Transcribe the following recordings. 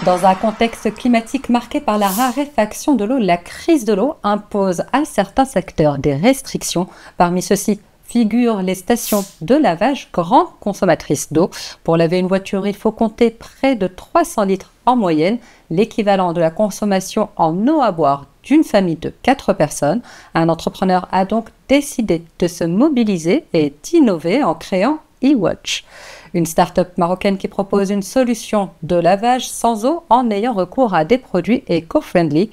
Dans un contexte climatique marqué par la raréfaction de l'eau, la crise de l'eau impose à certains secteurs des restrictions. Parmi ceux-ci figurent les stations de lavage, grandes consommatrices d'eau. Pour laver une voiture, il faut compter près de 300 litres en moyenne, l'équivalent de la consommation en eau à boire d'une famille de 4 personnes. Un entrepreneur a donc décidé de se mobiliser et d'innover en créant eWatch, une start-up marocaine qui propose une solution de lavage sans eau en ayant recours à des produits éco-friendly.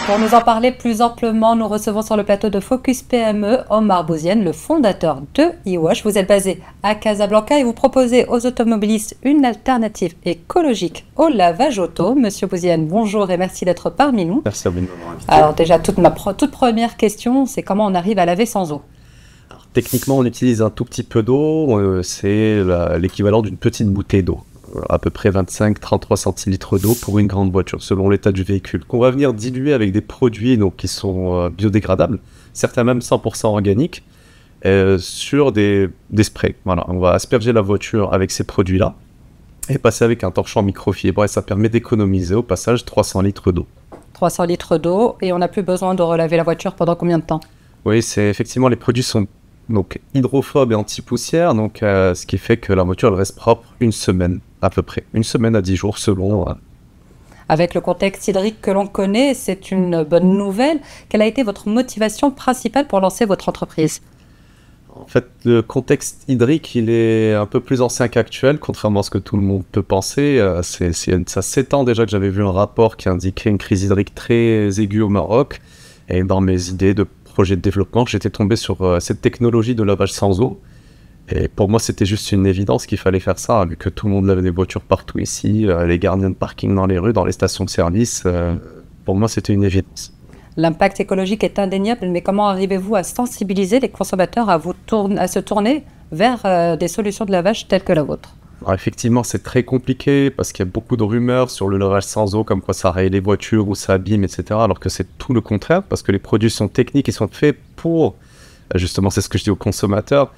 Pour nous en parler plus amplement, nous recevons sur le plateau de Focus PME Omar Bouziane, le fondateur de eWatch. Vous êtes basé à Casablanca et vous proposez aux automobilistes une alternative écologique au lavage auto. Monsieur Bouziane, bonjour et merci d'être parmi nous. Merci à vous de m'avoir invité. Alors déjà, toute première question, c'est comment on arrive à laver sans eau? Alors, techniquement, on utilise un tout petit peu d'eau, c'est l'équivalent d'une petite bouteille d'eau. À peu près 25-33 centilitres d'eau pour une grande voiture, selon l'état du véhicule, qu'on va venir diluer avec des produits donc, qui sont biodégradables, certains même 100% organiques, sur des sprays. Voilà, on va asperger la voiture avec ces produits-là et passer avec un torchon microfibre et ça permet d'économiser au passage 300 litres d'eau. 300 litres d'eau et on n'a plus besoin de relaver la voiture pendant combien de temps? Oui, c'est effectivement, les produits sont donc hydrophobe et anti-poussière, donc ce qui fait que la voiture elle reste propre une semaine à peu près, une semaine à 10 jours selon. Avec le contexte hydrique que l'on connaît, c'est une bonne nouvelle. Quelle a été votre motivation principale pour lancer votre entreprise? En fait, le contexte hydrique, il est un peu plus ancien qu'actuel, contrairement à ce que tout le monde peut penser. Ça 7 ans déjà que j'avais vu un rapport qui indiquait une crise hydrique très aiguë au Maroc. Et dans mes idées de projet de développement, j'étais tombé sur cette technologie de lavage sans eau. Et pour moi, c'était juste une évidence qu'il fallait faire ça, vu que tout le monde lavait des voitures partout ici, les gardiens de parking dans les rues, dans les stations de service. Pour moi, c'était une évidence. L'impact écologique est indéniable, mais comment arrivez-vous à sensibiliser les consommateurs à se tourner vers des solutions de lavage telles que la vôtre? Alors effectivement, c'est très compliqué parce qu'il y a beaucoup de rumeurs sur le lavage sans eau, comme quoi ça raye les voitures ou ça abîme, etc. Alors que c'est tout le contraire, parce que les produits sont techniques et sont faits pour, justement, c'est ce que je dis aux consommateurs,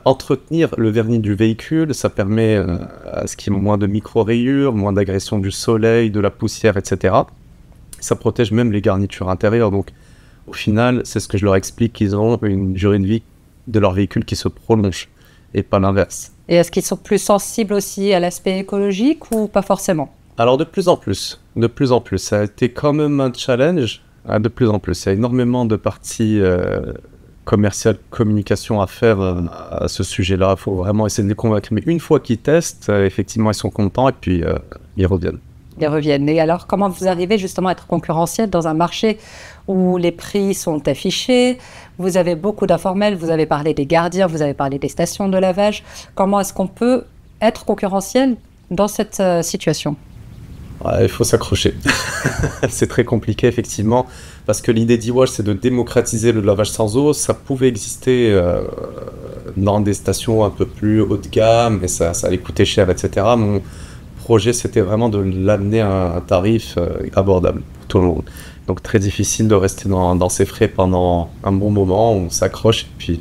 entretenir le vernis du véhicule. Ça permet à ce qu'il y ait moins de micro-rayures, moins d'agression du soleil, de la poussière, etc. Ça protège même les garnitures intérieures. Donc, au final, c'est ce que je leur explique, qu'ils ont une durée de vie de leur véhicule qui se prolonge et pas l'inverse. Et est-ce qu'ils sont plus sensibles aussi à l'aspect écologique ou pas forcément? Alors de plus en plus, ça a été quand même un challenge, de plus en plus. Il y a énormément de parties commerciales, communication à faire à ce sujet-là. Il faut vraiment essayer de les convaincre. Mais une fois qu'ils testent, effectivement, ils sont contents et puis ils reviennent. Ils reviennent. Et alors, comment vous arrivez justement à être concurrentiel dans un marché où les prix sont affichés? Vous avez beaucoup d'informels, vous avez parlé des gardiens, vous avez parlé des stations de lavage. Comment est-ce qu'on peut être concurrentiel dans cette situation? Il faut s'accrocher. C'est très compliqué, effectivement, parce que l'idée d'eWatch, c'est de démocratiser le lavage sans eau. Ça pouvait exister dans des stations un peu plus haut de gamme, mais ça allait coûter cher, etc. Mon projet, c'était vraiment de l'amener à un tarif abordable pour tout le monde. Donc très difficile de rester dans ses frais pendant un bon moment. On s'accroche et puis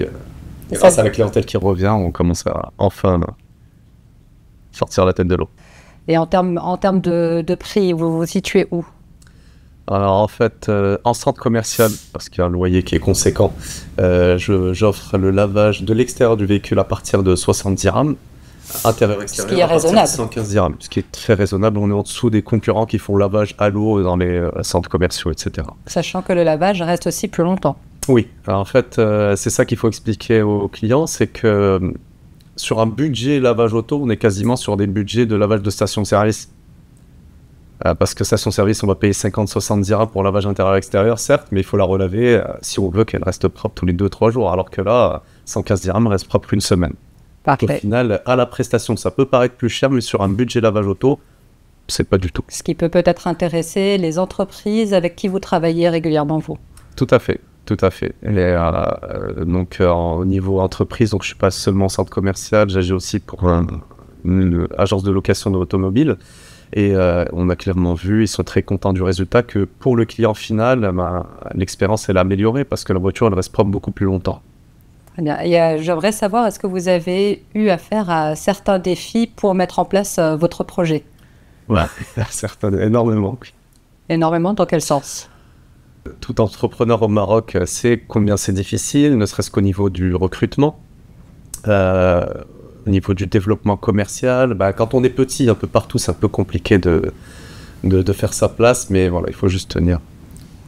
grâce à la clientèle qui revient, on commence à enfin sortir la tête de l'eau. Et en termes de prix, vous vous situez où? Alors en fait, en centre commercial, parce qu'il y a un loyer qui est conséquent, j'offre le lavage de l'extérieur du véhicule à partir de 70 dirhams. Intérieur-extérieur, ce qui est raisonnable. 115 dirhams, ce qui est très raisonnable. On est en dessous des concurrents qui font lavage à l'eau dans les centres commerciaux, etc. Sachant que le lavage reste aussi plus longtemps. Oui, alors en fait, c'est ça qu'il faut expliquer aux clients, c'est que sur un budget lavage auto, on est quasiment sur des budgets de lavage de station-service. Parce que station-service, on va payer 50-60 dirhams pour lavage intérieur-extérieur, certes, mais il faut la relaver si on veut qu'elle reste propre tous les 2-3 jours, alors que là, 115 dirhams reste propre une semaine. Parfait. Au final, à la prestation, ça peut paraître plus cher, mais sur un budget lavage auto, c'est pas du tout. Ce qui peut peut-être intéresser les entreprises avec qui vous travaillez régulièrement, vous. Tout à fait, tout à fait. Donc, au niveau entreprise, donc je suis pas seulement centre commercial, j'agis aussi pour une agence de location de l'automobile. Et on a clairement vu, ils sont très contents du résultat, que pour le client final, l'expérience elle est améliorée parce que la voiture elle reste propre beaucoup plus longtemps. Très bien. Et j'aimerais savoir, est-ce que vous avez eu affaire à certains défis pour mettre en place votre projet? Ouais, certains, énormément. Énormément, dans quel sens? Tout entrepreneur au Maroc sait combien c'est difficile, ne serait-ce qu'au niveau du recrutement, au niveau du développement commercial. Quand on est petit, un peu partout, c'est un peu compliqué de faire sa place, mais voilà, il faut juste tenir.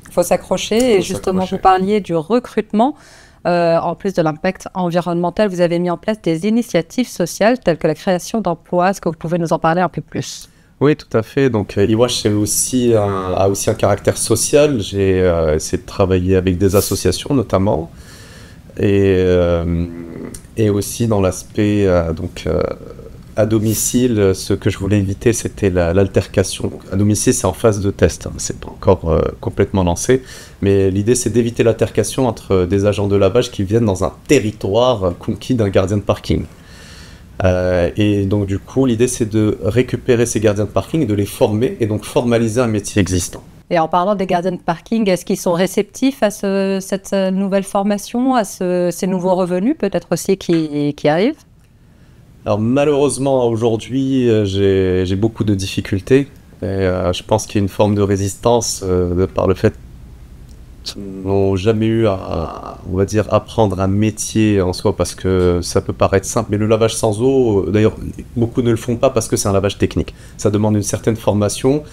Il faut s'accrocher. Et justement, vous parliez du recrutement. En plus de l'impact environnemental, vous avez mis en place des initiatives sociales telles que la création d'emplois. Est-ce que vous pouvez nous en parler un peu plus? Oui, tout à fait. Donc, Iwash a aussi un caractère social. J'ai essayé de travailler avec des associations, notamment, et aussi dans l'aspect à domicile. Ce que je voulais éviter, c'était l'altercation. À domicile, c'est en phase de test. C'est pas encore complètement lancé, mais l'idée, c'est d'éviter l'altercation entre des agents de lavage qui viennent dans un territoire conquis d'un gardien de parking. Et donc du coup, l'idée c'est de récupérer ces gardiens de parking et de les former et donc formaliser un métier existant. Et en parlant des gardiens de parking, est-ce qu'ils sont réceptifs à cette nouvelle formation, à ces nouveaux revenus peut-être aussi qui arrivent? Alors malheureusement aujourd'hui, j'ai beaucoup de difficultés et je pense qu'il y a une forme de résistance de par le fait n'ont jamais eu à, on va dire, apprendre un métier en soi parce que ça peut paraître simple, mais le lavage sans eau, d'ailleurs, beaucoup ne le font pas parce que c'est un lavage technique. Ça demande une certaine formation,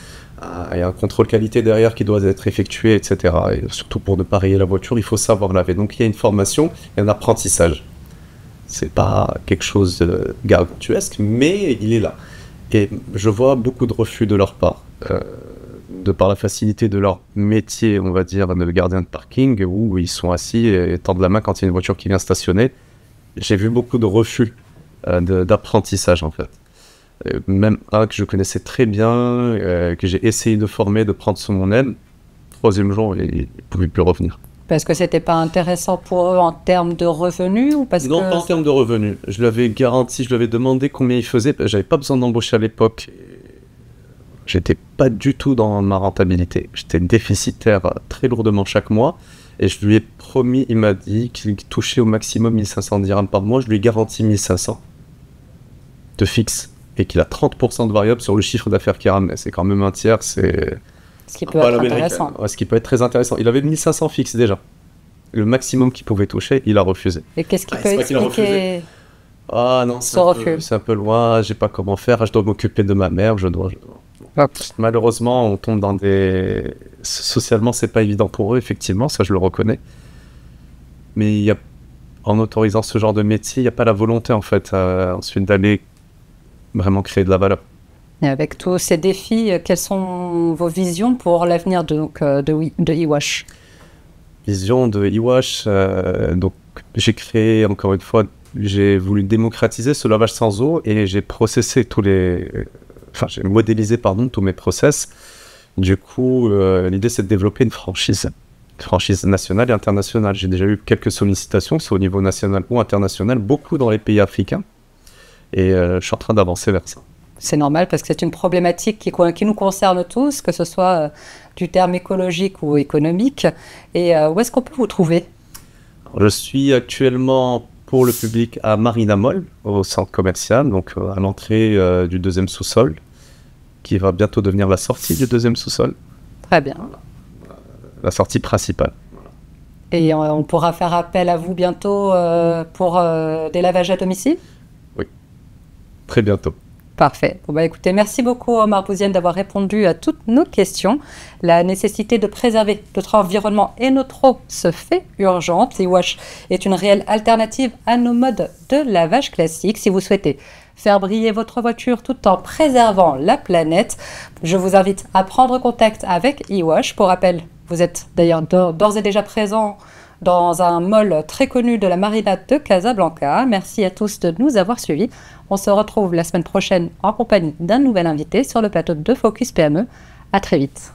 il y a un contrôle qualité derrière qui doit être effectué, etc. Et surtout pour ne pas rayer la voiture, il faut savoir laver. Donc il y a une formation et un apprentissage. C'est pas quelque chose de gargantuesque, mais il est là. Et je vois beaucoup de refus de leur part. De par la facilité de leur métier, on va dire, de gardien de parking, où ils sont assis et tendent la main quand il y a une voiture qui vient stationner. J'ai vu beaucoup de refus d'apprentissage, en fait. Même un que je connaissais très bien, que j'ai essayé de former, de prendre sous mon aile. Troisième jour, il ne pouvait plus revenir. Parce que c'était pas intéressant pour eux en termes de revenus ou parce Non, que... pas en termes de revenus. Je lui avais garanti, je lui avais demandé combien il faisait. J'avais pas besoin d'embaucher à l'époque. J'étais pas du tout dans ma rentabilité. J'étais déficitaire très lourdement chaque mois. Et je lui ai promis, il m'a dit qu'il touchait au maximum 1500 dirhams par mois. Je lui ai garanti 1500 de fixe. Et qu'il a 30% de variable sur le chiffre d'affaires qu'il ramène. C'est quand même un tiers, c'est... Ce qui peut être intéressant. Ouais, ce qui peut être très intéressant. Il avait 1500 fixe déjà. Le maximum qu'il pouvait toucher, il a refusé. Et qu'est-ce qui peut expliquer ah non, c'est un peu loin, j'ai pas comment faire, je dois m'occuper de ma mère, je dois. Malheureusement, on tombe dans des... Socialement, c'est pas évident pour eux, effectivement, ça je le reconnais. Mais il y a... en autorisant ce genre de métier, il n'y a pas la volonté, en fait, ensuite d'aller vraiment créer de la valeur. Et avec tous ces défis, quelles sont vos visions pour l'avenir de Iwash? Vision de Iwash, donc j'ai créé, encore une fois, j'ai voulu démocratiser ce lavage sans eau et j'ai processé j'ai modélisé, tous mes process. Du coup, l'idée c'est de développer une franchise nationale et internationale. J'ai déjà eu quelques sollicitations, que ce soit au niveau national ou international, beaucoup dans les pays africains. Et je suis en train d'avancer vers ça. C'est normal parce que c'est une problématique qui nous concerne tous, que ce soit du terme écologique ou économique. Et où est-ce qu'on peut vous trouver? Je suis actuellement pour le public à Marina Mall, au centre commercial, donc à l'entrée du deuxième sous-sol, qui va bientôt devenir la sortie du deuxième sous-sol. Très bien. La sortie principale. Et on pourra faire appel à vous bientôt pour des lavages à domicile? Oui, très bientôt. Parfait. Bon, écoutez, merci beaucoup Omar Bouziane d'avoir répondu à toutes nos questions. La nécessité de préserver notre environnement et notre eau se fait urgente. Iwash est une réelle alternative à nos modes de lavage classiques. Si vous souhaitez faire briller votre voiture tout en préservant la planète, je vous invite à prendre contact avec Iwash. Pour rappel, vous êtes d'ailleurs d'ores et déjà présent dans un mall très connu de la marina de Casablanca. Merci à tous de nous avoir suivis. On se retrouve la semaine prochaine en compagnie d'un nouvel invité sur le plateau de Focus PME. À très vite.